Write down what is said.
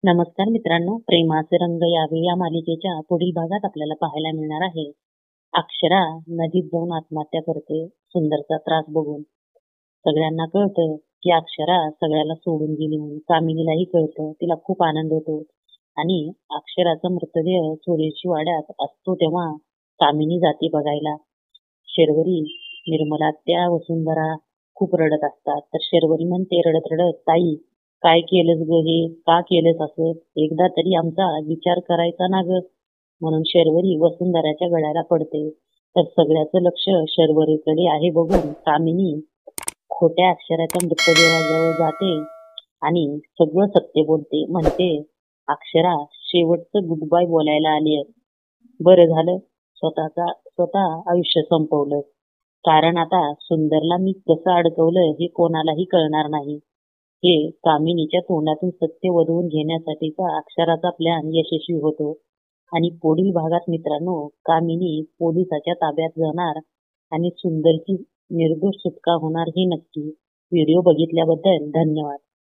नमस्कार मित्रांनो, प्रेमाचे रंग यावे या मालिकेच्या पुढील भागात आपल्याला पाहायला मिळणार आहे. अक्षरा नदीत जाऊन आत्महत्या करते सुंदरचा त्रास बघून. सगळ्यांना कळतं की अक्षरा सगळ्याला सोडून गेली म्हणून. कामिनीलाही कळतं, तिला खूप आनंद होतो आणि अक्षराचा मृतदेह चोरीची वाड्यात असतो तेव्हा कामिनी जाते बघायला. शर्वरी, निर्मला, त्या वसुंधरा खूप रडत असतात. तर शर्वरी म्हणते रडत रडत, ताई काय केलंस ग हे, का केलंस असं, एकदा तरी आमचा विचार करायचा ना ग. म्हणून शर्वरी वसुंधराच्या गळ्याला पडते. तर सगळ्याचं लक्ष शर्वरीकडे आहे बघून कामिनी खोट्या अक्षराच्या मृतदेहाजवळ जाते आणि सगळं सत्य बोलते. म्हणते, अक्षरा शेवटचं गुड बाय बोलायला आली. बरं झालं स्वतः आयुष्य संपवलं, कारण आता सुंदरला मी कसं अडकवलं हे कोणालाही कळणार नाही. हे कामिनीच्या तोंडातून सत्य वधवून घेण्यासाठीचा अक्षराचा प्लॅन यशस्वी होतो. आणि पुढील भागात मित्रांनो, कामिनी पोलिसाच्या ताब्यात जाणार आणि सुंदरची निर्दोष सुटका होणार हे नक्की. व्हिडिओ बघितल्याबद्दल धन्यवाद.